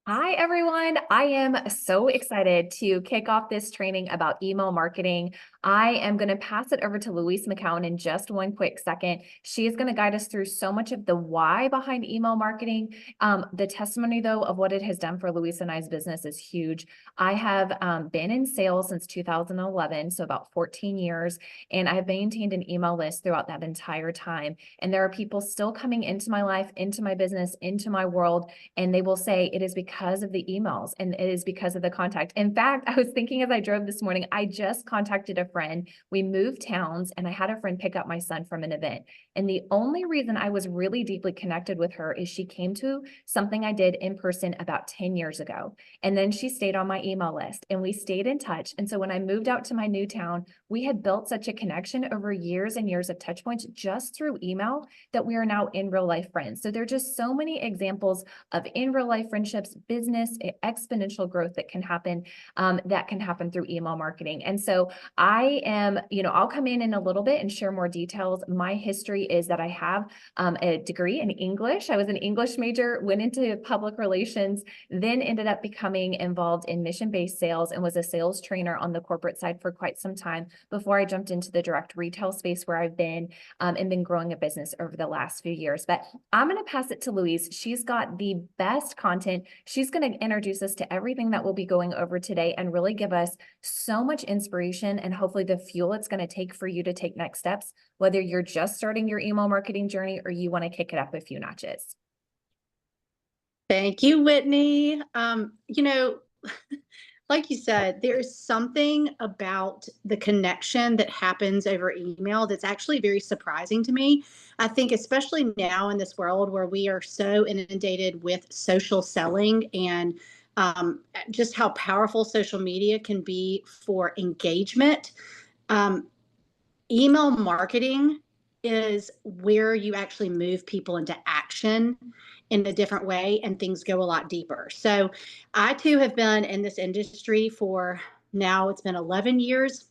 Hi, everyone. I am so excited to kick off this training about email marketing. I am going to pass it over to Louise McCown in just one quick second. She is going to guide us through so much of the why behind email marketing. The testimony, though, of what it has done for Louise and I's business is huge. I have been in sales since 2011, so about 14 years, and I have maintained an email list throughout that entire time. And there are people still coming into my life, into my business, into my world, and they will say it is because of the emails and it is because of the contact. In fact, I was thinking as I drove this morning, I just contacted a friend. We moved towns and I had a friend pick up my son from an event. And the only reason I was really deeply connected with her is she came to something I did in person about 10 years ago. And then she stayed on my email list and we stayed in touch. And so when I moved out to my new town, we had built such a connection over years and years of touch points just through email that we are now in real life friends. So there are just so many examples of in real life friendships, business, exponential growth that can happen through email marketing. And so I am, I'll come in a little bit and share more details. My history is that I have a degree in English. I was an English major, went into public relations, then ended up becoming involved in mission-based sales and was a sales trainer on the corporate side for quite some time before I jumped into the direct retail space where I've been and been growing a business over the last few years. But I'm going to pass it to Louise. She's got the best content. She's going to introduce us to everything that we'll be going over today and really give us so much inspiration and hopefully the fuel it's going to take for you to take next steps, whether you're just starting your email marketing journey or you want to kick it up a few notches. Thank you, Whitney. Like you said, there's something about the connection that happens over email that's actually very surprising to me. I think, especially now in this world where we are so inundated with social selling and just how powerful social media can be for engagement. Um, Email marketing is where you actually move people into action in a different way and things go a lot deeper. So I too have been in this industry for now it's been 11 years.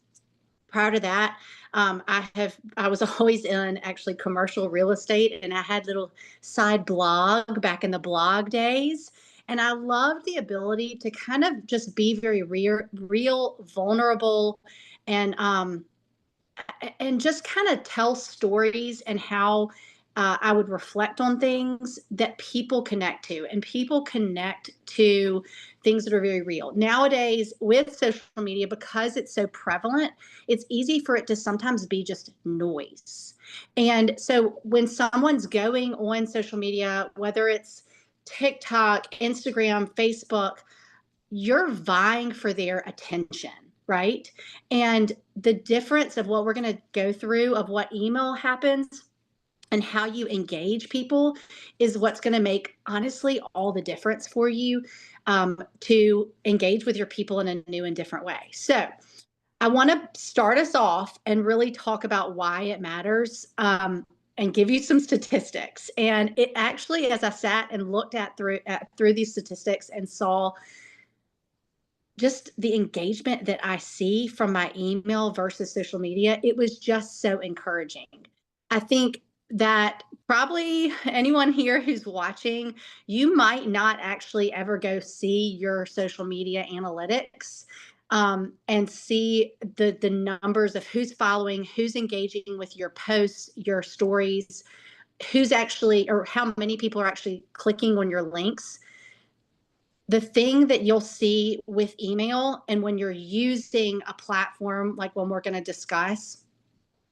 Prior to that, I was always in actually commercial real estate and I had little side blog back in the blog days. And I loved the ability to kind of just be very real vulnerable, and just kind of tell stories and how I would reflect on things that people connect to, and people connect to things that are very real. Nowadays, with social media, because it's so prevalent, it's easy for it to sometimes be just noise. And so when someone's going on social media, whether it's TikTok, Instagram, Facebook, you're vying for their attention, right? And the difference of what we're going to go through of what email happens and how you engage people is what's going to make honestly all the difference for you, to engage with your people in a new and different way. So I want to start us off and really talk about why it matters, and give you some statistics. And it actually, as I sat and looked through these statistics and saw just the engagement that I see from my email versus social media, it was just so encouraging. I think that probably anyone here who's watching, you might not actually ever go see your social media analytics, and see the numbers of who's following, who's engaging with your posts, your stories, who's actually, or how many people are actually clicking on your links. The thing that you'll see with email, and when you're using a platform like one we're going to discuss,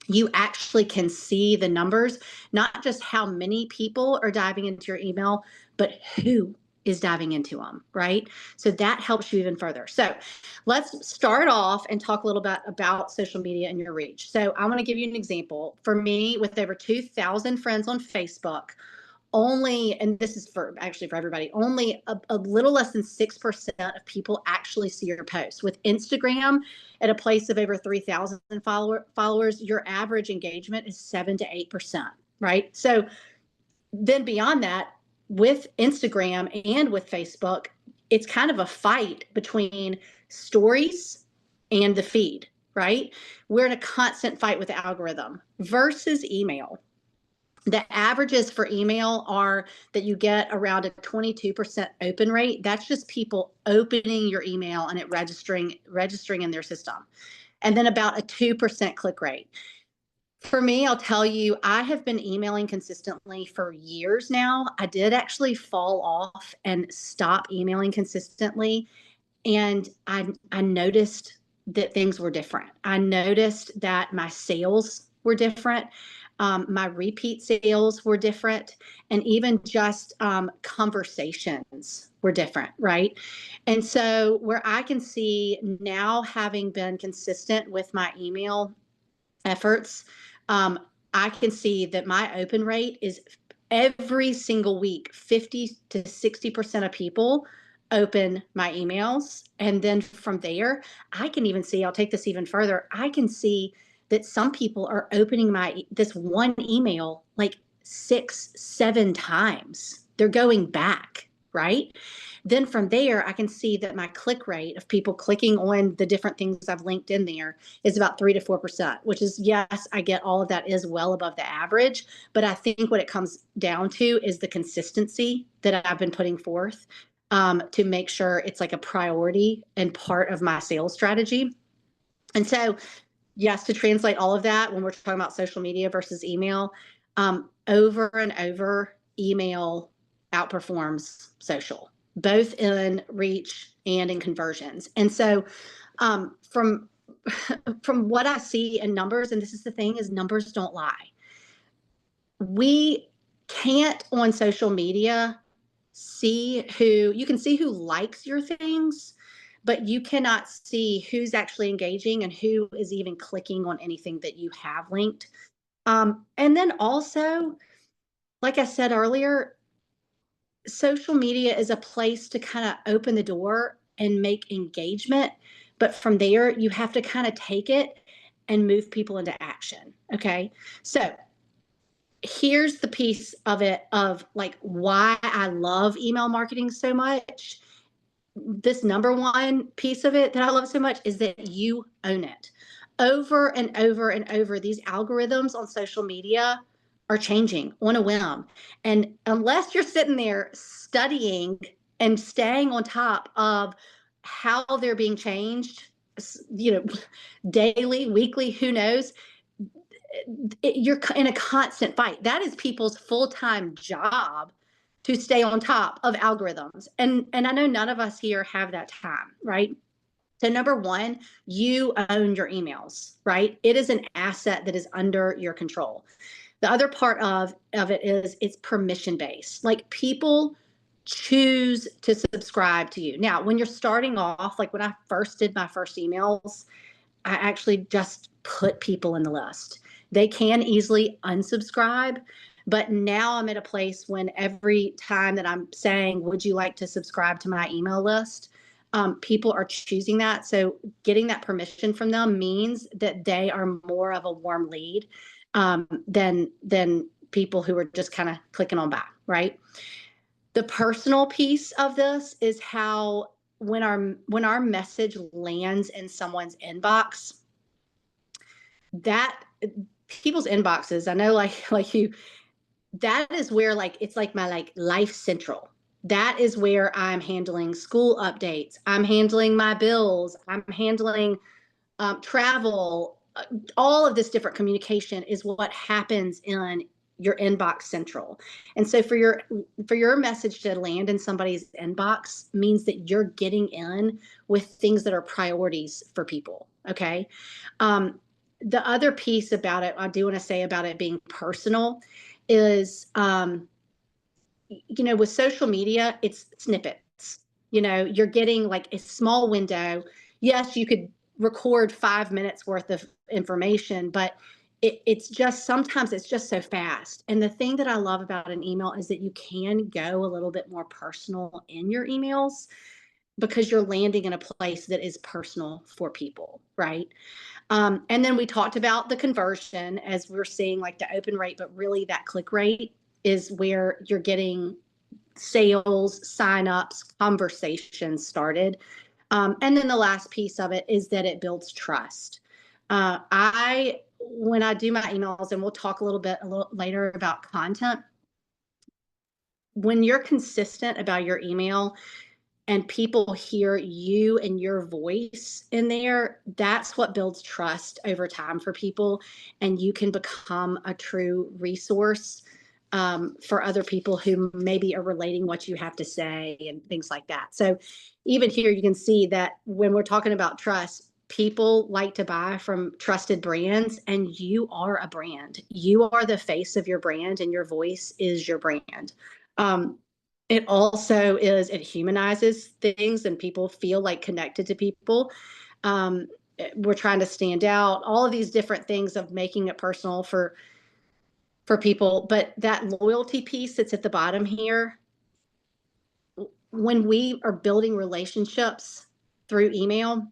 you actually can see the numbers, not just how many people are diving into your email, but who is diving into them, right? So that helps you even further. So let's start off and talk a little bit about social media and your reach. So I want to give you an example. For me, with over 2,000 friends on Facebook, only, and this is for actually for everybody, only a little less than 6% of people actually see your posts. With Instagram, at a place of over 3,000 followers, your average engagement is 7 to 8%, right? So then beyond that, with Instagram and with Facebook, it's kind of a fight between stories and the feed, right? We're in a constant fight with the algorithm versus email. The averages for email are that you get around a 22% open rate. That's just people opening your email and it registering in their system. And then about a 2% click rate. For me, I'll tell you, I have been emailing consistently for years now. I did actually fall off and stop emailing consistently, and I noticed that things were different. I noticed that my sales were different. My repeat sales were different, and even just conversations were different, right? And so, where I can see now, having been consistent with my email efforts, um, I can see that my open rate is every single week, 50 to 60% of people open my emails. And then from there, I can even see, I'll take this even further. I can see that some people are opening this one email like 6, 7 times. They're going back, right? Then from there, I can see that my click rate of people clicking on the different things I've linked in there is about 3 to 4%, which is, yes, I get all of that is well above the average. But I think what it comes down to is the consistency that I've been putting forth, to make sure it's like a priority and part of my sales strategy. And so, yes, to translate all of that, when we're talking about social media versus email, over and over, email outperforms social, both in reach and in conversions. And so, from from what I see in numbers, and this is the thing, is numbers don't lie. We can't on social media see who you can see who likes your things, but you cannot see who's actually engaging and who is even clicking on anything that you have linked. And then also, like I said earlier, social media is a place to kind of open the door and make engagement. But from there, you have to kind of take it and move people into action. Okay. So here's the piece of it of like why I love email marketing so much. This number one piece of it that I love so much is that you own it. Over and over and over, these algorithms on social media are changing on a whim. And unless you're sitting there studying and staying on top of how they're being changed, you know, daily, weekly, who knows, you're in a constant fight. That is people's full-time job to stay on top of algorithms. And I know none of us here have that time, right? So number one, you own your emails, right? It is an asset that is under your control. The other part of it is it's permission based. Like people choose to subscribe to you. Now, when you're starting off, like when I first did my first emails, I actually just put people in the list. They can easily unsubscribe, but now I'm at a place when every time that I'm saying, would you like to subscribe to my email list? People are choosing that. So getting that permission from them means that they are more of a warm lead, than people who are just kind of clicking on back, right? The personal piece of this is how when our message lands in someone's inbox, that people's inboxes, I know, like you, that is where, like, it's like my like life central. That is where I'm handling school updates, I'm handling my bills, I'm handling travel, all of this different communication is what happens in your inbox central. And so for your message to land in somebody's inbox means that you're getting in with things that are priorities for people. Okay. um, the other piece about it, I do want to say about it being personal, is with social media, it's snippets. You're getting like a small window. Yes, you could record 5 minutes worth of information, but it's just sometimes it's just so fast. And the thing that I love about an email is that you can go a little bit more personal in your emails because you're landing in a place that is personal for people, right? And then we talked about the conversion as we're seeing like the open rate, but really that click rate is where you're getting sales, signups, conversations started. And then the last piece of it is that it builds trust. I when I do my emails, and we'll talk a little later about content, when you're consistent about your email and people hear you and your voice in there, that's what builds trust over time for people. And you can become a true resource for other people who maybe are relating what you have to say and things like that. So, even here, you can see that when we're talking about trust, people like to buy from trusted brands, and you are a brand. You are the face of your brand, and your voice is your brand. Um, it also is, it humanizes things, and people feel like connected to people. Um, we're trying to stand out, all of these different things of making it personal for people. But that loyalty piece that's at the bottom here, when we are building relationships through email,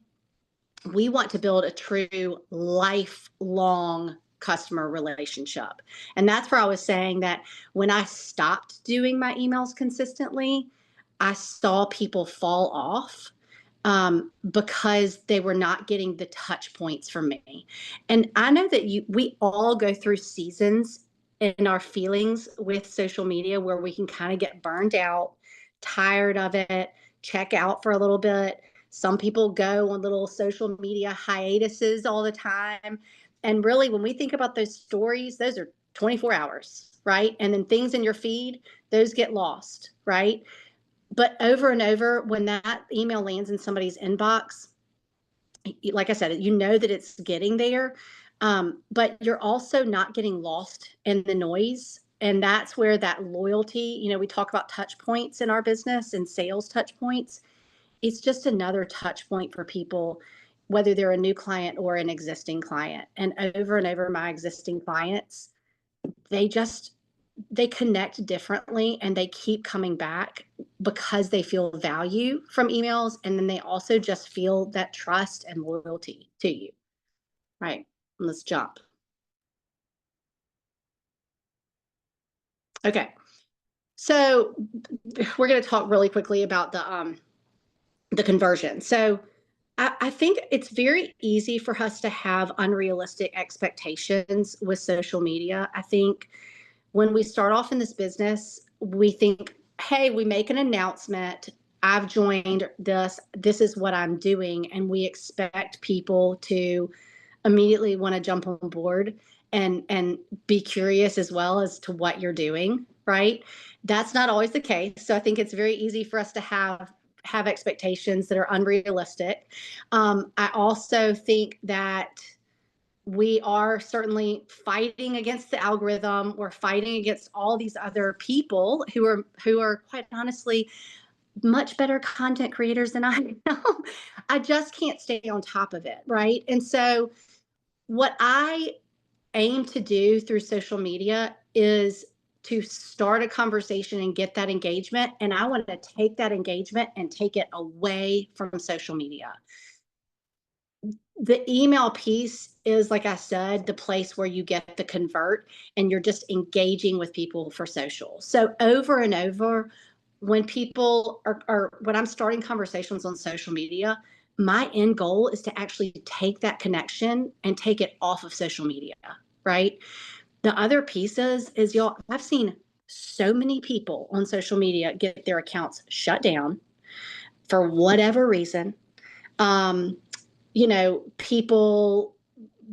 we want to build a true lifelong customer relationship. And that's where I was saying that when I stopped doing my emails consistently, I saw people fall off because they were not getting the touch points from me. And I know that we all go through seasons in our feelings with social media where we can kind of get burned out, tired of it, check out for a little bit. Some people go on little social media hiatuses all the time. And really, when we think about those stories, those are 24 hours, right? And then things in your feed, those get lost, right? But over and over, when that email lands in somebody's inbox, like I said, you know that it's getting there, but you're also not getting lost in the noise. And that's where that loyalty, we talk about touch points in our business and sales touch points. It's just another touch point for people, whether they're a new client or an existing client. And over, my existing clients, they just they connect differently, and they keep coming back because they feel value from emails, and then they also just feel that trust and loyalty to you. Right. Let's jump. Okay. So we're going to talk really quickly about the conversion. So I think it's very easy for us to have unrealistic expectations with social media. I think when we start off in this business, we think, hey, we make an announcement. I've joined this. This is what I'm doing. And we expect people to immediately want to jump on board and be curious as well as to what you're doing, right? That's not always the case. So I think it's very easy for us to have expectations that are unrealistic. I also think that we are certainly fighting against the algorithm. We're fighting against all these other people who are quite honestly much better content creators than I am. I just can't stay on top of it, right? And so what I aim to do through social media is to start a conversation and get that engagement. And I want to take that engagement and take it away from social media. The email piece is, like I said, the place where you get the convert, and you're just engaging with people for social. So over and over, when people when I'm starting conversations on social media, my end goal is to actually take that connection and take it off of social media, right? The other pieces is, y'all, I've seen so many people on social media get their accounts shut down for whatever reason. Um, people,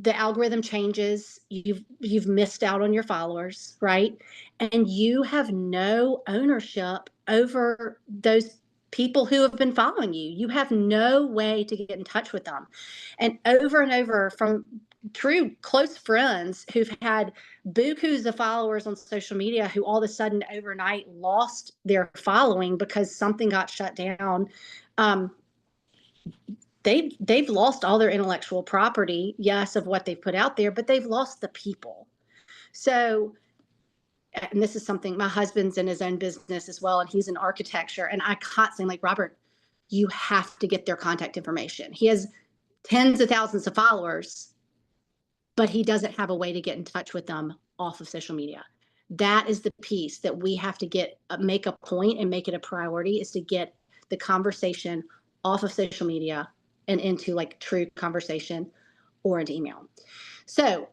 the algorithm changes, you've missed out on your followers, right? And you have no ownership over those people who have been following you. You have no way to get in touch with them. And over, from true close friends who've had bukus of followers on social media, who all of a sudden overnight lost their following because something got shut down. um, they've lost all their intellectual property, yes, of what they've put out there, but they've lost the people. So, and this is something, my husband's in his own business as well, and he's in architecture, and I constantly like, Robert, you have to get their contact information. He has tens of thousands of followers, but he doesn't have a way to get in touch with them off of social media. That is the piece that we have to make a point and make it a priority, is to get the conversation off of social media and into like true conversation or an email. So,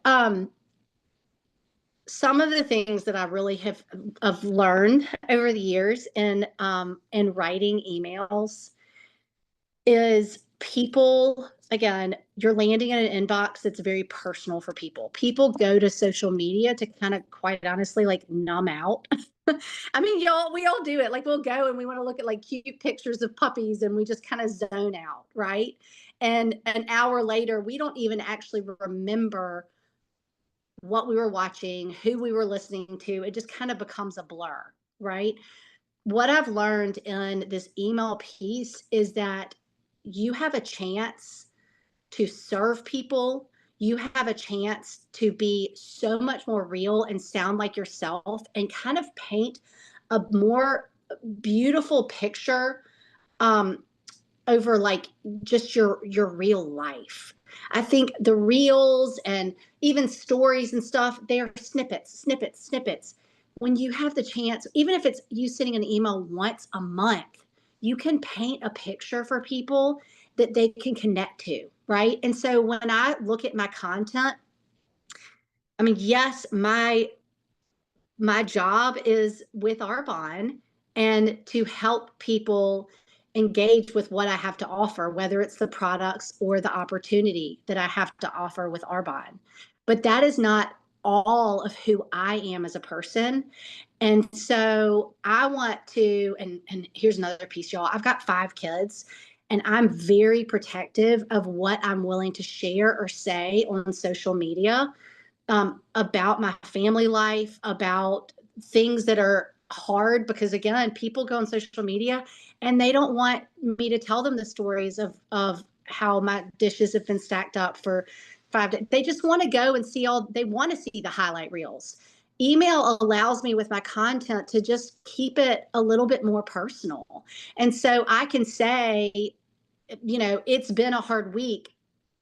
some of the things that I really have learned over the years in writing emails is people, again, you're landing in an inbox that's very personal for people. People go to social media to kind of, quite honestly, like numb out. I mean, y'all, we all do it. Like, we'll go and we want to look at like cute pictures of puppies and we just kind of zone out, right? And an hour later, we don't even actually remember what we were watching, who we were listening to. It just kind of becomes a blur, right? What I've learned in this email piece is that you have a chance to serve people. You have a chance to be so much more real and sound like yourself and kind of paint a more beautiful picture, um, over like just your real life. I think the reels and even stories and stuff, they are snippets. When you have the chance, even if it's you sending an email once a month, you can paint a picture for people that they can connect to, right? And so when I look at my content, I mean, yes, my job is with Arbonne and to help people engage with what I have to offer, whether it's the products or the opportunity that I have to offer with Arbonne. But that is not all of who I am as a person. And so I want to, and here's another piece, y'all. I've got 5 kids and I'm very protective of what I'm willing to share or say on social media, about my family life, about things that are hard, because again, people go on social media and they don't want me to tell them the stories of how my dishes have been stacked up for 5 days. They just want to go and see they want to see the highlight reels. Email allows me with my content to just keep it a little bit more personal. And so I can say, it's been a hard week,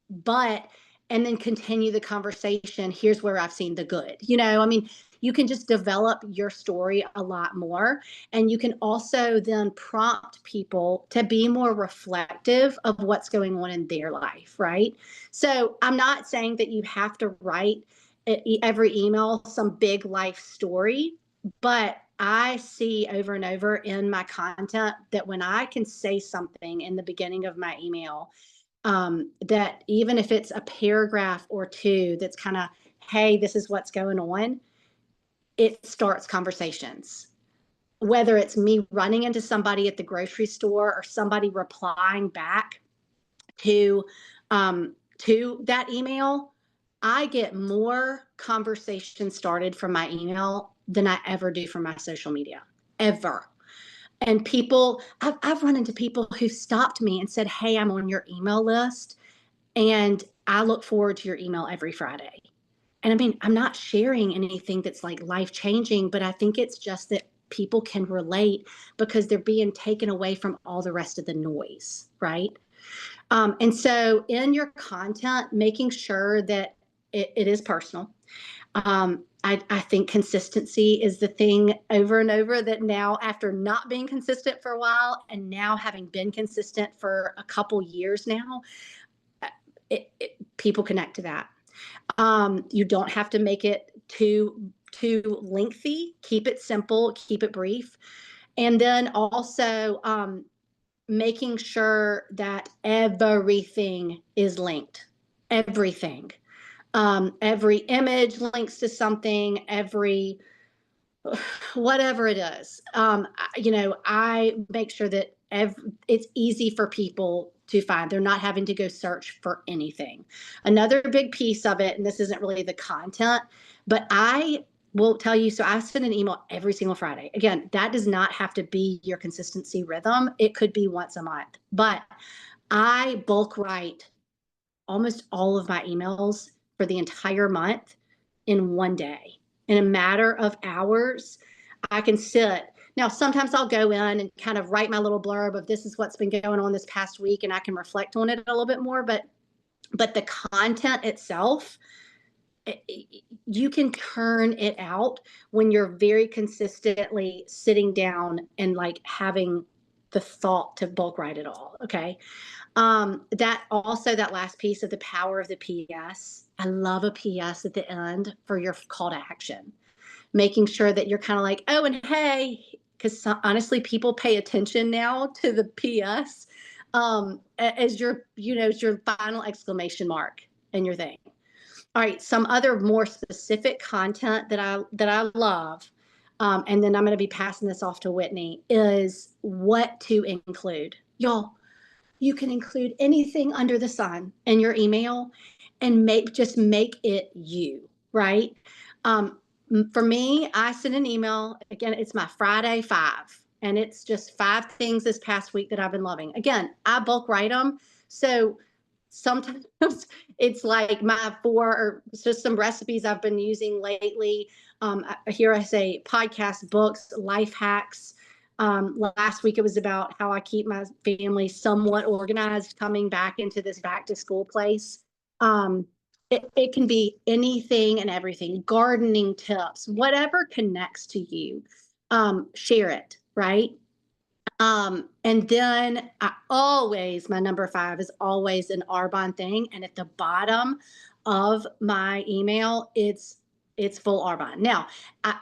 but and then continue the conversation. Here's where I've seen the good. I mean, you can just develop your story a lot more. And you can also then prompt people to be more reflective of what's going on in their life, right? So I'm not saying that you have to write every email some big life story, but I see over and over in my content that when I can say something in the beginning of my email, that even if it's a paragraph or two that's kind of, hey, this is what's going on, it starts conversations. Whether it's me running into somebody at the grocery store or somebody replying back to that email, I get more conversation started from my email than I ever do from my social media, ever. And I've run into people who stopped me and said, hey, I'm on your email list and I look forward to your email every Friday. And I mean, I'm not sharing anything that's like life changing, but I think it's just that people can relate because they're being taken away from all the rest of the noise, right? And so in your content, making sure that it is personal. I think consistency is the thing over and over that now, after not being consistent for a while and now having been consistent for a couple years now, people connect to that. You don't have to make it too lengthy. Keep it simple, keep it brief. And then also, making sure that everything is linked. Everything. Every image links to something, every whatever it is. I make sure that it's easy for people to find. They're not having to go search for anything. Another big piece of it, and this isn't really the content, but I will tell you, so I send an email every single Friday. Again, that does not have to be your consistency rhythm. It could be once a month, but I bulk write almost all of my emails for the entire month in one day. In a matter of hours, I can sit. Now, sometimes I'll go in and kind of write my little blurb of this is what's been going on this past week, and I can reflect on it a little bit more. But the content itself, you can turn it out when you're very consistently sitting down and like having the thought to bulk write it all. Okay. That last piece of the power of the PS. I love a PS at the end for your call to action, making sure that you're kind of like, oh, and hey, because honestly, people pay attention now to the PS as as your final exclamation mark in your thing. All right, some other more specific content that I love, and then I'm going to be passing this off to Whitney, is what to include. Y'all, you can include anything under the sun in your email and make it you, right? Um, for me, I send an email. Again, it's my Friday 5, and it's just 5 things this past week that I've been loving. Again, I bulk write them. So sometimes it's like my 4 or just some recipes I've been using lately. Here I say podcast, books, life hacks. Last week it was about how I keep my family somewhat organized coming back into this back to school place. It can be anything and everything, gardening tips, whatever connects to you. Share it, right? And then my number 5 is always an Arbonne thing. And at the bottom of my email, it's full Arbonne. Now,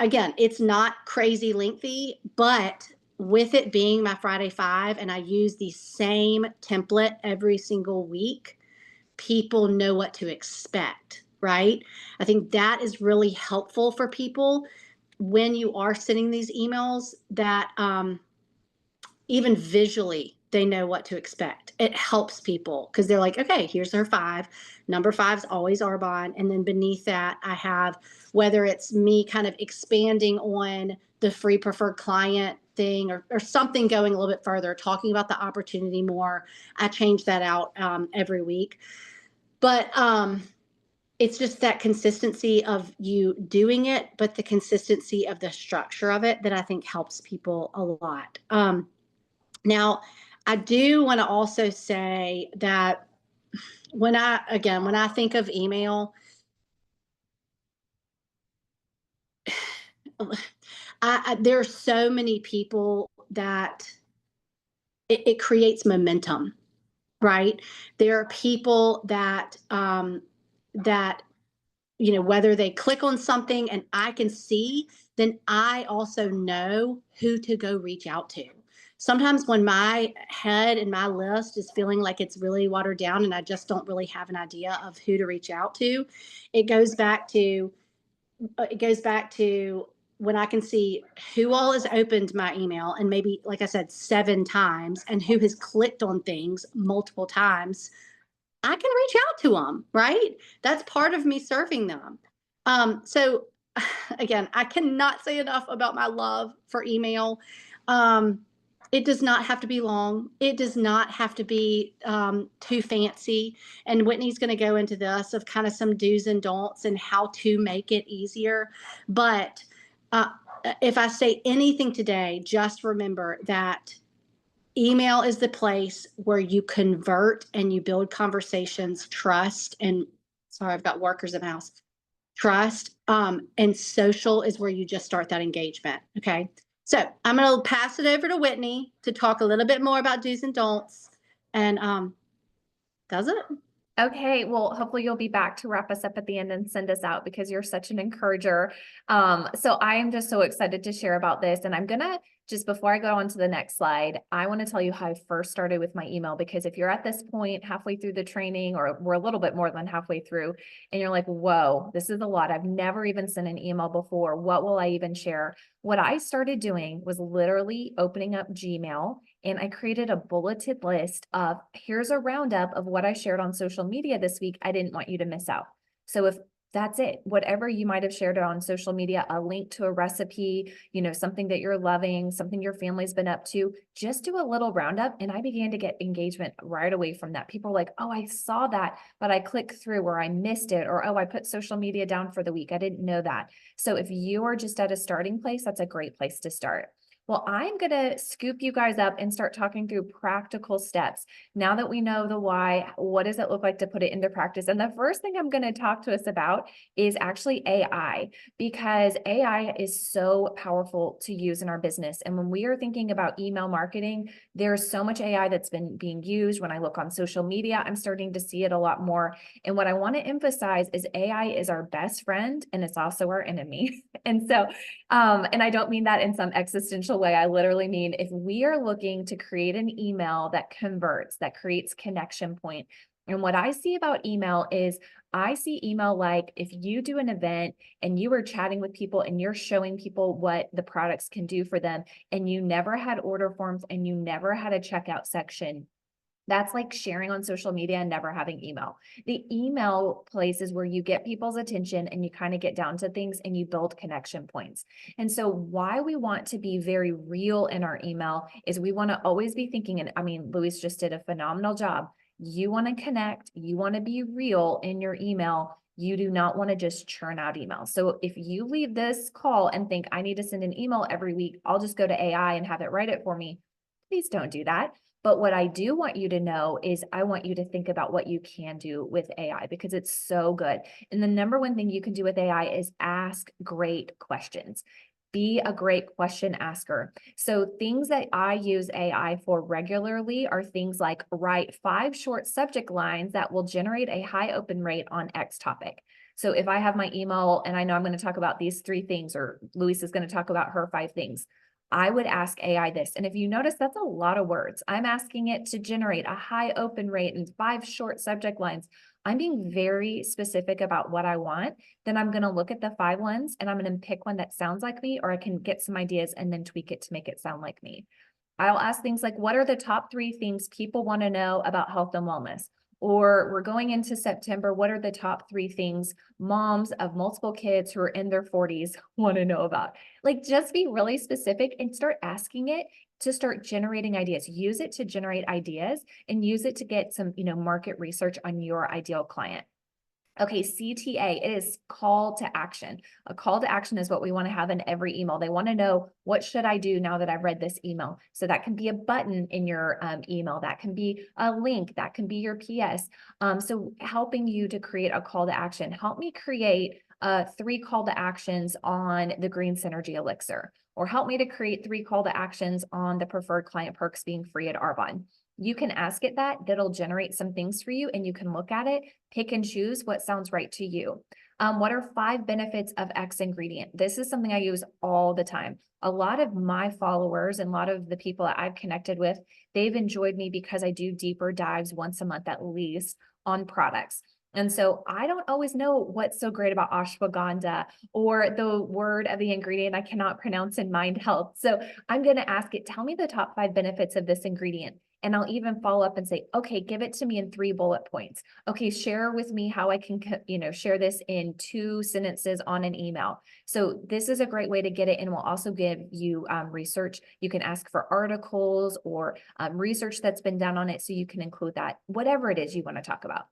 again, it's not crazy lengthy, but with it being my Friday 5 and I use the same template every single week, people know what to expect, right? I think that is really helpful for people when you are sending these emails that even visually they know what to expect. It helps people because they're like, okay, here's her 5. Number 5 is always Arbonne. And then beneath that, I have whether it's me kind of expanding on the free preferred client thing or something going a little bit further, talking about the opportunity more. I change that out every week. But it's just that consistency of you doing it, but the consistency of the structure of it that I think helps people a lot. Now, I do want to also say that when I think of email, there are so many people that it creates momentum, right? There are people that whether they click on something and I can see, then I also know who to go reach out to. Sometimes when my head and my list is feeling like it's really watered down and I just don't really have an idea of who to reach out to, it goes back to when I can see who all has opened my email and maybe, like I said, 7 times and who has clicked on things multiple times. I can reach out to them, right? That's part of me serving them. So again, I cannot say enough about my love for email. It does not have to be long. It does not have to be too fancy. And Whitney's going to go into this of kind of some do's and don'ts and how to make it easier. But if I say anything today, just remember that email is the place where you convert and you build conversations, trust, and sorry, I've got workers in the house. Trust, and social is where you just start that engagement. Okay. So I'm going to pass it over to Whitney to talk a little bit more about do's and don'ts. And does it? Okay, well, hopefully you'll be back to wrap us up at the end and send us out because you're such an encourager. So I am just so excited to share about this. And I'm gonna, just before I go on to the next slide, I want to tell you how I first started with my email, because if you're at this point halfway through the training, or we're a little bit more than halfway through, and you're like, whoa, this is a lot. I've never even sent an email before. What will I even share? What I started doing was literally opening up Gmail, and I created a bulleted list of, here's a roundup of what I shared on social media this week. I didn't want you to miss out. So if that's it, whatever you might have shared on social media, a link to a recipe, something that you're loving, something your family's been up to, just do a little roundup. And I began to get engagement right away from that. People are like, oh, I saw that, but I clicked through, or I missed it, or, oh, I put social media down for the week. I didn't know that. So if you are just at a starting place, that's a great place to start. Well, I'm going to scoop you guys up and start talking through practical steps. Now that we know the why, what does it look like to put it into practice? And the first thing I'm going to talk to us about is actually AI, because AI is so powerful to use in our business. And when we are thinking about email marketing, there's so much AI that's been being used. When I look on social media, I'm starting to see it a lot more. And what I want to emphasize is AI is our best friend and it's also our enemy. And so and I don't mean that in some existential way. I literally mean if we are looking to create an email that converts, that creates connection point. And what I see about email is I see email like if you do an event and you are chatting with people and you're showing people what the products can do for them, and you never had order forms and you never had a checkout section. That's like sharing on social media and never having email. The email place is where you get people's attention and you kind of get down to things and you build connection points. And so why we want to be very real in our email is we want to always be thinking, and I mean, Louise just did a phenomenal job. You want to connect, you want to be real in your email. You do not want to just churn out emails. So if you leave this call and think I need to send an email every week, I'll just go to AI and have it write it for me. Please don't do that. But what I do want you to know is I want you to think about what you can do with AI because it's so good. And the number one thing you can do with AI is ask great questions. Be a great question asker. So things that I use AI for regularly are things like write 5 short subject lines that will generate a high open rate on X topic. So if I have my email and I know I'm going to talk about these 3 things, or Louise is going to talk about her 5 things, I would ask AI this. And if you notice, that's a lot of words. I'm asking it to generate a high open rate and 5 short subject lines. I'm being very specific about what I want. Then I'm going to look at the 5 ones and I'm going to pick one that sounds like me, or I can get some ideas and then tweak it to make it sound like me. I'll ask things like, what are the top 3 things people want to know about health and wellness? Or we're going into September, what are the top 3 things moms of multiple kids who are in their 40s want to know about? Like, just be really specific and start asking it to start generating ideas. Use it to generate ideas and use it to get some, market research on your ideal client. Okay, CTA, it is call to action. A call to action is what we want to have in every email. They want to know, what should I do now that I've read this email? So that can be a button in your email. That can be a link. That can be your PS. So helping you to create a call to action. Help me create 3 call to actions on the Green Synergy Elixir, or help me to create 3 call to actions on the preferred client perks being free at Arbonne. You can ask it that, that'll generate some things for you and you can look at it, pick and choose what sounds right to you. What are 5 benefits of X ingredient? This is something I use all the time. A lot of my followers and a lot of the people that I've connected with, they've enjoyed me because I do deeper dives once a month at least on products. And so I don't always know what's so great about ashwagandha or the word of the ingredient I cannot pronounce in Mind Health. So I'm going to ask it, tell me the top 5 benefits of this ingredient. And I'll even follow up and say, okay, give it to me in 3 bullet points. Okay, share with me how I can, share this in 2 sentences on an email. So this is a great way to get it, and will also give you research. You can ask for articles or research that's been done on it, so you can include that, whatever it is you want to talk about.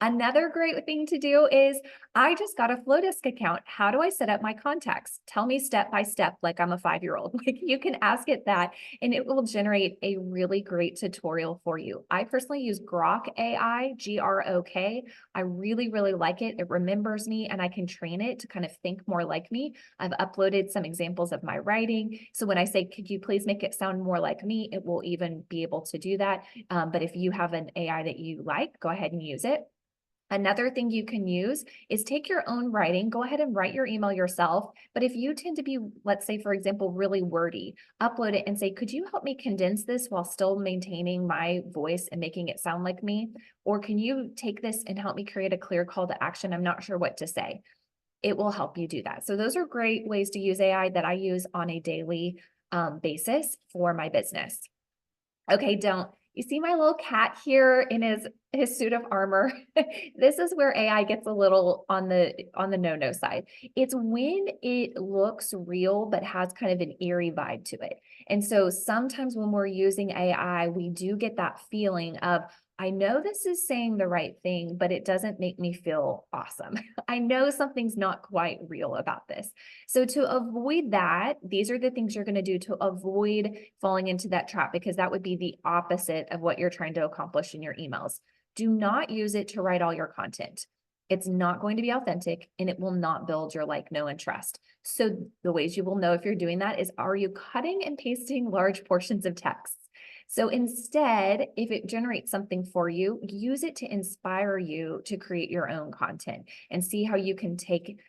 Another great thing to do is, I just got a Flowdesk account. How do I set up my contacts? Tell me step by step, like I'm a 5-year-old. Like, you can ask it that and it will generate a really great tutorial for you. I personally use Grok AI, Grok. I really, really like it. It remembers me and I can train it to kind of think more like me. I've uploaded some examples of my writing. So when I say, could you please make it sound more like me? It will even be able to do that. But if you have an AI that you like, go ahead and use it. Another thing you can use is take your own writing, go ahead and write your email yourself. But if you tend to be, let's say, for example, really wordy, upload it and say, could you help me condense this while still maintaining my voice and making it sound like me? Or can you take this and help me create a clear call to action? I'm not sure what to say. It will help you do that. So those are great ways to use AI that I use on a daily basis for my business. Okay, don't you see my little cat here in his suit of armor? This is where AI gets a little on the no-no side. It's when it looks real but has kind of an eerie vibe to it. And so sometimes when we're using AI, we do get that feeling of, I know this is saying the right thing, but it doesn't make me feel awesome. I know something's not quite real about this. So to avoid that, these are the things you're going to do to avoid falling into that trap, because that would be the opposite of what you're trying to accomplish in your emails. Do not use it to write all your content. It's not going to be authentic, and it will not build your like, know, and trust. So the ways you will know if you're doing that is, are you cutting and pasting large portions of text? So instead, if it generates something for you, use it to inspire you to create your own content, and see how you can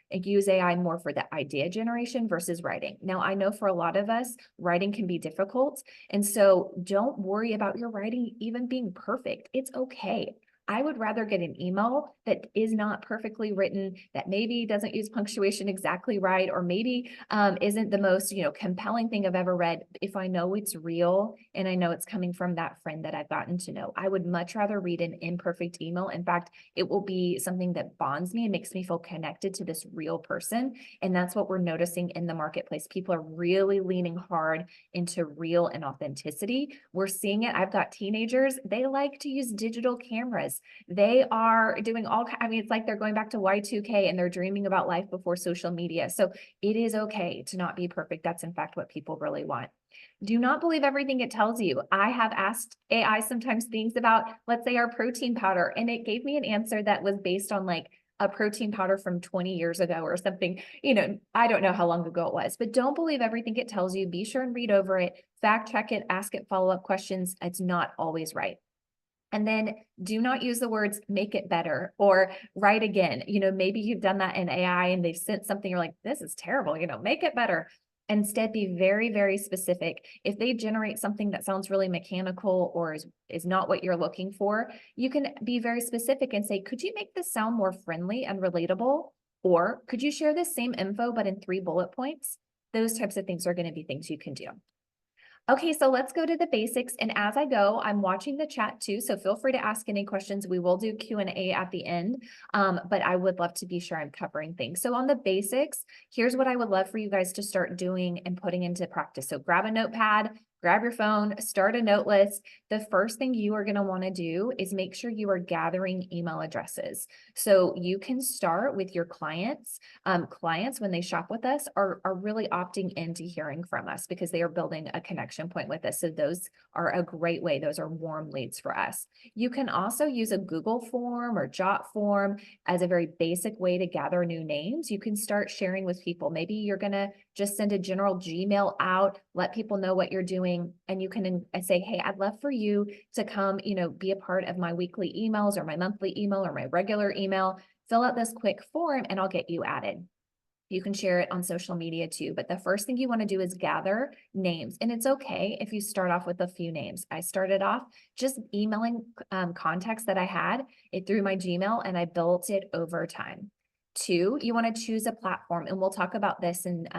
use AI more for the idea generation versus writing. Now, I know for a lot of us, writing can be difficult. And so don't worry about your writing even being perfect. It's okay. I would rather get an email that is not perfectly written, that maybe doesn't use punctuation exactly right, or maybe isn't the most, compelling thing I've ever read. If I know it's real and I know it's coming from that friend that I've gotten to know, I would much rather read an imperfect email. In fact, it will be something that bonds me and makes me feel connected to this real person. And that's what we're noticing in the marketplace. People are really leaning hard into real and authenticity. We're seeing it. I've got teenagers, they like to use digital cameras. They are doing it's like they're going back to Y2K, and they're dreaming about life before social media. So it is okay to not be perfect. That's in fact what people really want. Do not believe everything it tells you. I have asked AI sometimes things about, let's say, our protein powder, and it gave me an answer that was based on like a protein powder from 20 years ago or something. I don't know how long ago it was, but don't believe everything it tells you. Be sure and read over it, fact check it, ask it follow-up questions. It's not always right. And then do not use the words make it better or write again. Maybe you've done that in AI and they've sent something, you're like, this is terrible, make it better. Instead, be very, very specific. If they generate something that sounds really mechanical or is not what you're looking for, you can be very specific and say, could you make this sound more friendly and relatable? Or could you share the same info, but in 3 bullet points? Those types of things are going to be things you can do. Okay, so let's go to the basics. And as I go, I'm watching the chat too, so feel free to ask any questions. We will do Q&A at the end, but I would love to be sure I'm covering things. So on the basics, here's what I would love for you guys to start doing and putting into practice. So grab a notepad, grab your phone, start a note list. The first thing you are going to want to do is make sure you are gathering email addresses. So you can start with your clients. Clients, when they shop with us, are really opting into hearing from us because they are building a connection point with us. So those are a great way. Those are warm leads for us. You can also use a Google form or Jot form as a very basic way to gather new names. You can start sharing with people. Maybe you're going to just send a general Gmail out, let people know what you're doing. And you can say, hey, I'd love for you to come, be a part of my weekly emails or my monthly email or my regular email. Fill out this quick form and I'll get you added. You can share it on social media too. But the first thing you want to do is gather names. And it's okay if you start off with a few names. I started off just emailing contacts that I had it through my Gmail, and I built it over time. 2, you want to choose a platform, and we'll talk about this and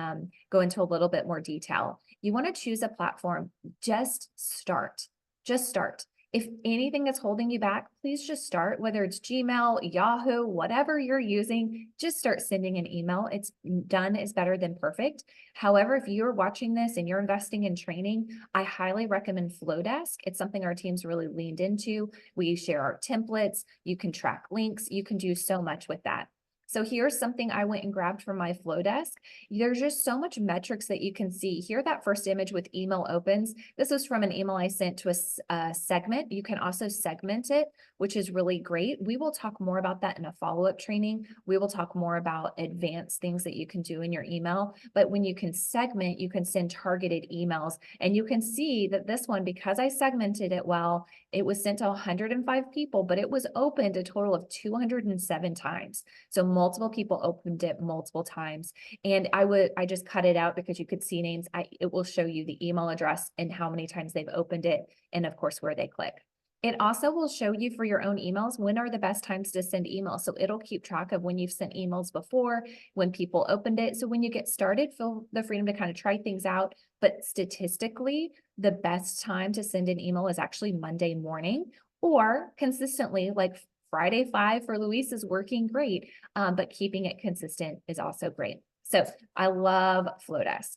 go into a little bit more detail. You want to choose a platform. Just start. Just start. If anything is holding you back, please just start, whether it's Gmail, Yahoo, whatever you're using, just start sending an email. It's done is better than perfect. However, if you're watching this and you're investing in training, I highly recommend Flowdesk. It's something our team's really leaned into. We share our templates. You can track links. You can do so much with that. So here's something I went and grabbed from my Flowdesk. There's just so much metrics that you can see. Here, that first image with email opens. This was from an email I sent to a segment. You can also segment it, which is really great. We will talk more about that in a follow-up training. We will talk more about advanced things that you can do in your email. But when you can segment, you can send targeted emails. And you can see that this one, because I segmented it well, it was sent to 105 people, but it was opened a total of 207 times. So multiple people opened it multiple times. And I just cut it out because you could see names. It will show you the email address and how many times they've opened it, and of course where they click. It also will show you for your own emails when are the best times to send emails. So it'll keep track of when you've sent emails before, when people opened it. So when you get started, feel the freedom to kind of try things out. But statistically, the best time to send an email is actually Monday morning, or consistently, like Friday 5 for Louise is working great, but keeping it consistent is also great. So I love Flowdesk.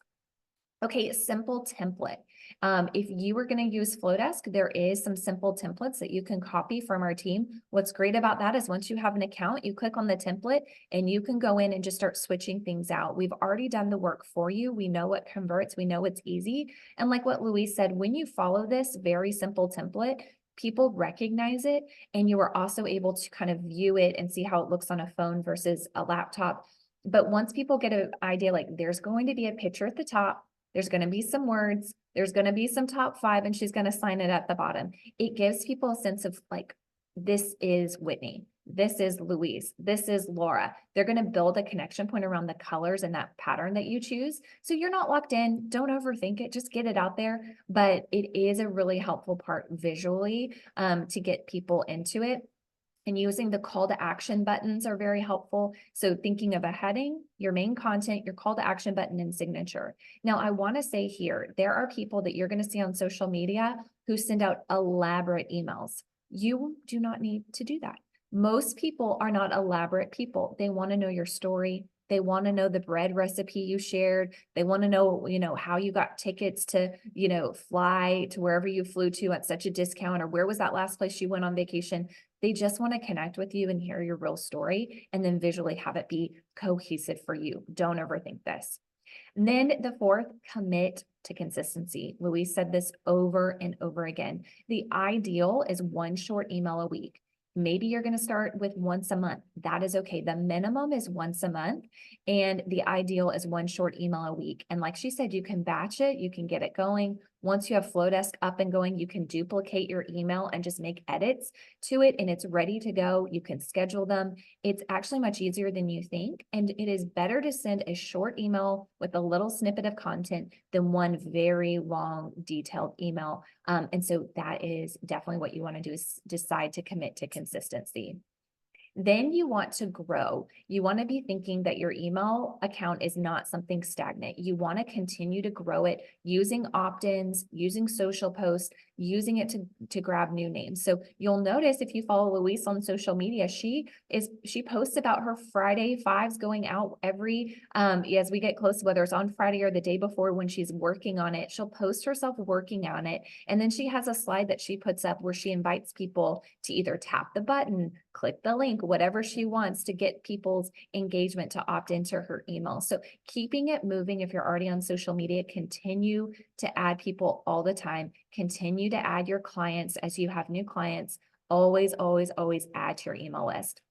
Okay, simple template. If you were going to use Flowdesk, there is some simple templates that you can copy from our team. What's great about that is once you have an account, you click on the template and you can go in and just start switching things out. We've already done the work for you. We know what converts. We know it's easy. And like what Louise said, when you follow this very simple template, people recognize it, and you are also able to kind of view it and see how it looks on a phone versus a laptop. But once people get an idea, like there's going to be a picture at the top, there's going to be some words, there's going to be some top 5, and she's going to sign it at the bottom. It gives people a sense of like, this is Whitney. This is Louise. This is Laura. They're going to build a connection point around the colors and that pattern that you choose. So you're not locked in. Don't overthink it. Just get it out there. But it is a really helpful part visually to get people into it. And using the call to action buttons are very helpful. So thinking of a heading, your main content, your call to action button, and signature. Now, I want to say here, there are people that you're going to see on social media who send out elaborate emails. You do not need to do that. Most people are not elaborate people. They want to know your story. They want to know the bread recipe you shared. They want to know, how you got tickets to, fly to wherever you flew to at such a discount, or where was that last place you went on vacation. They just want to connect with you and hear your real story, and then visually have it be cohesive for you. Don't overthink this. And then the fourth, commit to consistency. Louise said this over and over again. The ideal is one short email a week. Maybe you're going to start with once a month. That is okay. The minimum is once a month, and the ideal is one short email a week. And like she said, you can batch it, you can get it going. Once you have Flowdesk up and going, you can duplicate your email and just make edits to it, and it's ready to go. You can schedule them. It's actually much easier than you think, and it is better to send a short email with a little snippet of content than one very long, detailed email. And so that is definitely what you want to do, is decide to commit to consistency. Then you want to grow. You want to be thinking that your email account is not something stagnant. You want to continue to grow it using opt-ins, using social posts, using it to grab new names. So you'll notice if you follow Louise on social media, she posts about her Friday fives going out every as we get close, whether it's on Friday or the day before when she's working on it, she'll post herself working on it. And then she has a slide that she puts up where she invites people to either tap the button, click the link, whatever she wants to get people's engagement to opt into her email. So keeping it moving. If you're already on social media, continue to add people all the time. Continue to add your clients as you have new clients. Always, always, always add to your email list.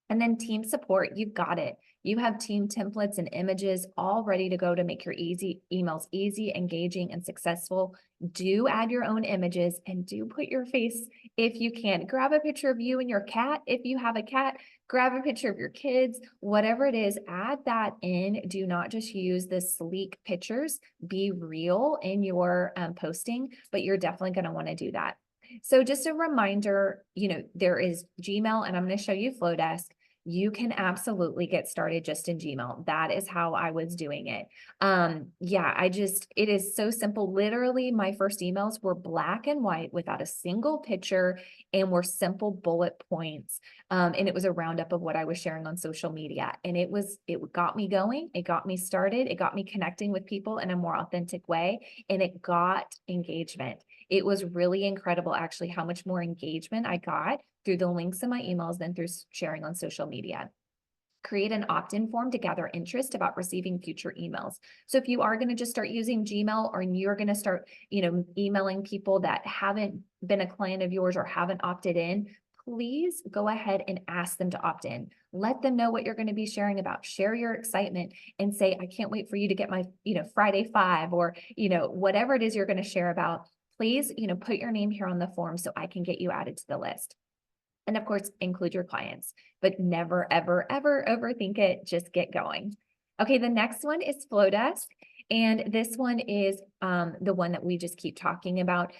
And then team support, you've got it. You have team templates and images all ready to go to make your emails easy, engaging, and successful. Do add your own images, and do put your face if you can. Grab a picture of you and your cat. If you have a cat, grab a picture of your kids, whatever it is, add that in. Do not just use the sleek pictures. Be real in your posting, but you're definitely going to want to do that. So just a reminder, there is Gmail, and I'm going to show you Flowdesk. You can absolutely get started just in Gmail. That is how I was doing it. It is so simple. Literally, my first emails were black and white without a single picture, and were simple bullet points. And it was a roundup of what I was sharing on social media. And it got me going. It got me started. It got me connecting with people in a more authentic way, and it got engagement. It was really incredible, actually, how much more engagement I got through the links in my emails than through sharing on social media. Create an opt-in form to gather interest about receiving future emails. So if you are going to just start using Gmail, or you're going to start, emailing people that haven't been a client of yours or haven't opted in, please go ahead and ask them to opt in. Let them know what you're going to be sharing about. Share your excitement and say, I can't wait for you to get my, Friday 5, or, whatever it is you're going to share about. Please, put your name here on the form so I can get you added to the list. And of course, include your clients, but never, ever, ever overthink it. Just get going. Okay, the next one is Flowdesk. And this one is the one that we just keep talking about.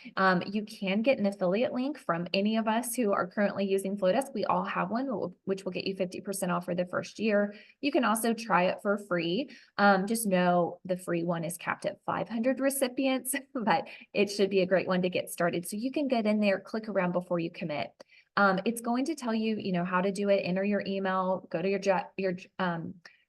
You can get an affiliate link from any of us who are currently using Flowdesk. We all have one, which will get you 50% off for the first year. You can also try it for free. Just know the free one is capped at 500 recipients, but it should be a great one to get started. So you can get in there, click around before you commit. It's going to tell you, how to do it. Enter your email, go to your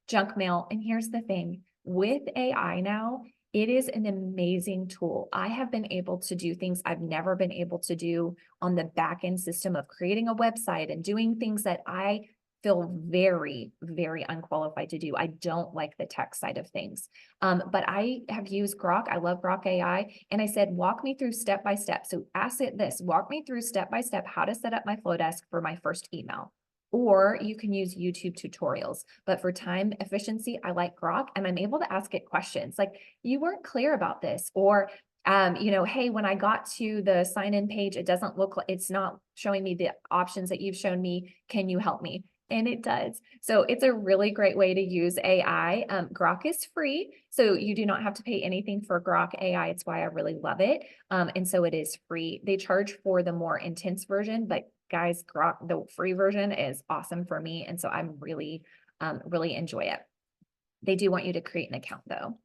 junk mail. And here's the thing. With AI now, It is an amazing tool. I have been able to do things I've never been able to do on the back end system of creating a website and doing things that I feel very, very unqualified to do. I don't like the tech side of things. But I have used Grok. I love Grok AI. And I said, walk me through step by step. So ask it this, walk me through step by step how to set up my flow desk for my first email. Or you can use YouTube tutorials. But for time efficiency, I like Grok and I'm able to ask it questions like, you weren't clear about this, or hey, when I got to the sign in page, it doesn't look like it's not showing me the options that you've shown me. Can you help me? And it does. So it's a really great way to use AI. Grok is free, so you do not have to pay anything for Grok AI. It's why I really love it. And so it is free. They charge for the more intense version, but guys, Grok, the free version is awesome for me. And so I'm really enjoy it. They do want you to create an account though.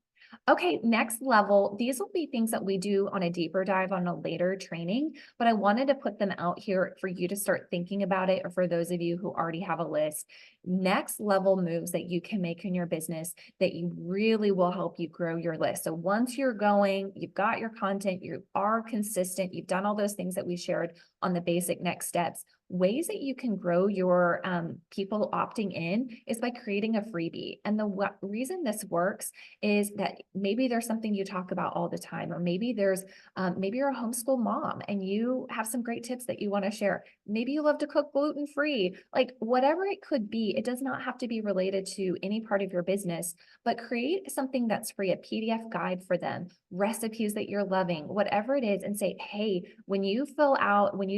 Okay, next level. These will be things that we do on a deeper dive on a later training, but I wanted to put them out here for you to start thinking about it, or for those of you who already have a list. Next level moves that you can make in your business that you really will help you grow your list. So once you're going, you've got your content, you are consistent, you've done all those things that we shared on the basic next steps. Ways that you can grow your people opting in is by creating a freebie. And the reason this works is that maybe there's something you talk about all the time, or maybe maybe you're a homeschool mom and you have some great tips that you want to share. Maybe you love to cook gluten-free, like whatever it could be. It does not have to be related to any part of your business, but create something that's free, a PDF guide for them, recipes that you're loving, whatever it is, and say, hey, when you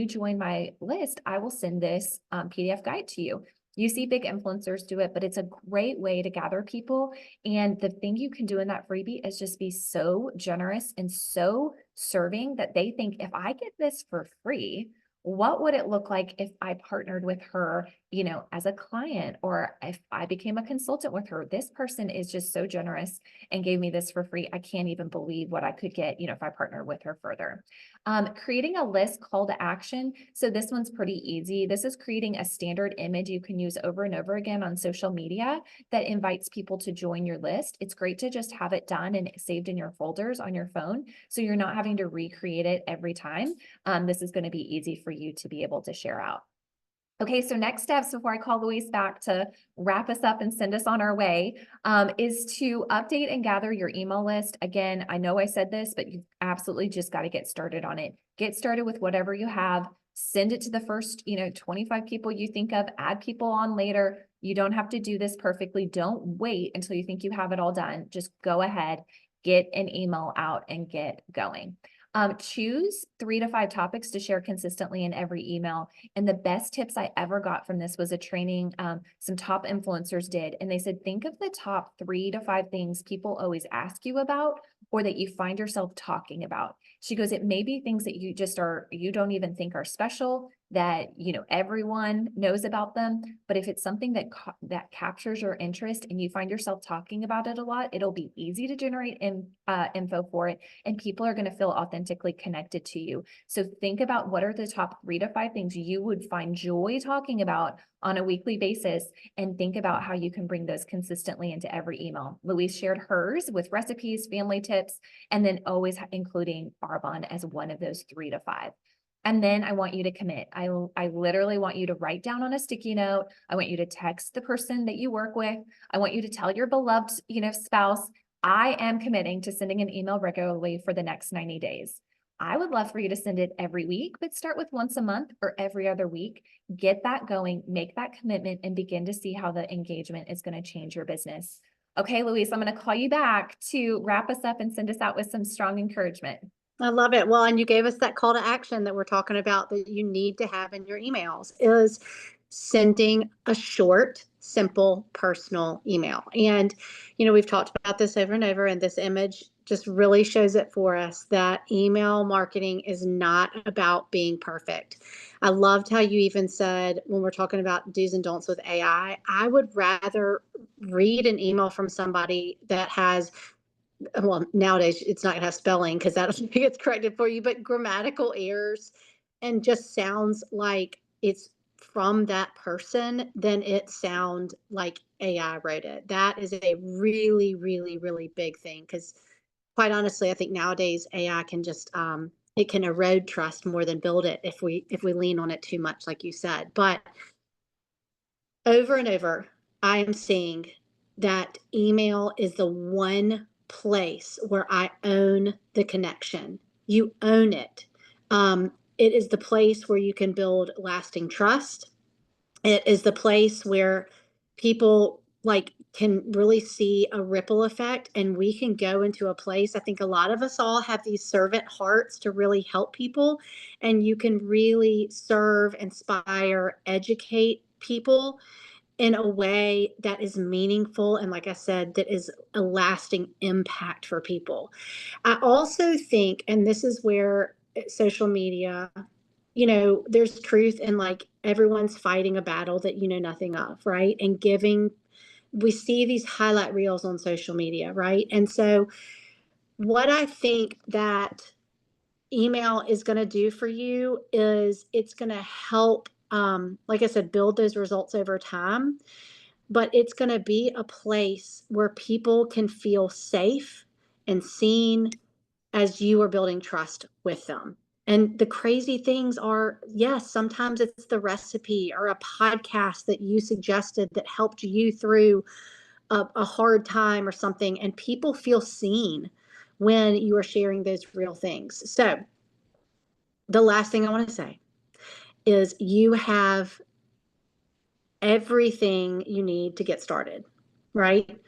join my list, I will send this PDF guide to you. You see big influencers do it, but it's a great way to gather people. And the thing you can do in that freebie is just be so generous and so serving that they think, if I get this for free, what would it look like if I partnered with her, as a client, or if I became a consultant with her? This person is just so generous and gave me this for free. I can't even believe what I could get, if I partnered with her further. Creating a list call to action. So this one's pretty easy. This is creating a standard image you can use over and over again on social media that invites people to join your list. It's great to just have it done and saved in your folders on your phone, so you're not having to recreate it every time. This is going to be easy for you to be able to share out. Okay, so next steps before I call Louise back to wrap us up and send us on our way, is to update and gather your email list. Again, I know I said this, but you've absolutely just got to get started on it. Get started with whatever you have. Send it to the first, 25 people you think of, add people on later. You don't have to do this perfectly. Don't wait until you think you have it all done. Just go ahead, get an email out and get going. Choose 3 to 5 topics to share consistently in every email. And the best tips I ever got from this was a training some top influencers did. And they said, think of the top 3 to 5 things people always ask you about, or that you find yourself talking about. She goes, it may be things that you don't even think are special, that, everyone knows about them. But if it's something that captures your interest and you find yourself talking about it a lot, it'll be easy to generate info for it. And people are going to feel authentically connected to you. So think about, what are the top 3 to 5 things you would find joy talking about on a weekly basis, and think about how you can bring those consistently into every email. Louise shared hers with recipes, family tips, and then always including Arbonne as one of those 3 to 5. And then I want you to commit. I literally want you to write down on a sticky note. I want you to text the person that you work with. I want you to tell your beloved, spouse, I am committing to sending an email regularly for the next 90 days. I would love for you to send it every week, but start with once a month or every other week. Get that going, make that commitment, and begin to see how the engagement is going to change your business. Okay, Louise, I'm going to call you back to wrap us up and send us out with some strong encouragement. I love it. Well, and you gave us that call to action that we're talking about that you need to have in your emails, is sending a short, simple, personal email. And, we've talked about this over and over, and this image just really shows it for us, that email marketing is not about being perfect. I loved how you even said, when we're talking about do's and don'ts with AI, I would rather read an email from somebody that has, well, nowadays it's not going to have spelling because that gets corrected for you, but grammatical errors, and just sounds like it's from that person, than it sound like AI wrote it. That is a really, really, really big thing, because quite honestly, I think nowadays AI can just it can erode trust more than build it if we lean on it too much, like you said. But over and over, I am seeing that email is the one place where I own the connection. You own it. It is the place where you can build lasting trust. It is the place where people like can really see a ripple effect, and we can go into a place. I think a lot of us all have these servant hearts to really help people, and you can really serve, inspire, educate people in a way that is meaningful, and like I said, that is a lasting impact for people. I also think, and this is where social media, there's truth in like everyone's fighting a battle that you know nothing of, right? And giving, we see these highlight reels on social media, right? And so, what I think that email is going to do for you is it's going to help, like I said, build those results over time, but it's going to be a place where people can feel safe and seen as you are building trust with them. And the crazy things are, yes, sometimes it's the recipe or a podcast that you suggested that helped you through a hard time or something. And people feel seen when you are sharing those real things. So, the last thing I want to say is you have everything you need to get started, right?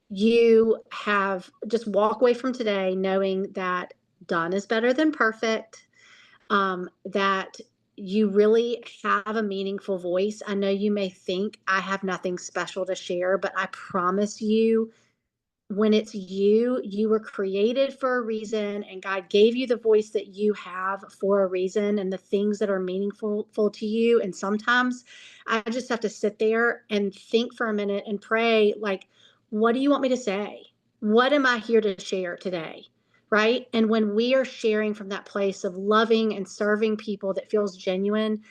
You have just walk away from today knowing that done is better than perfect, that you really have a meaningful voice. I know you may think I have nothing special to share, but I promise you, when it's you, you were created for a reason, and God gave you the voice that you have for a reason, and the things that are meaningful to you. And sometimes I just have to sit there and think for a minute and pray, like, what do you want me to say? What am I here to share today? Right. And when we are sharing from that place of loving and serving people that feels genuine,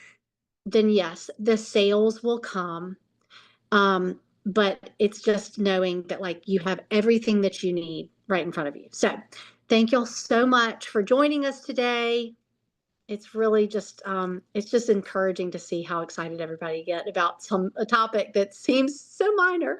then yes, the sales will come, but it's just knowing that like you have everything that you need right in front of you. So thank y'all so much for joining us today. It's really just it's just encouraging to see how excited everybody get about a topic that seems so minor.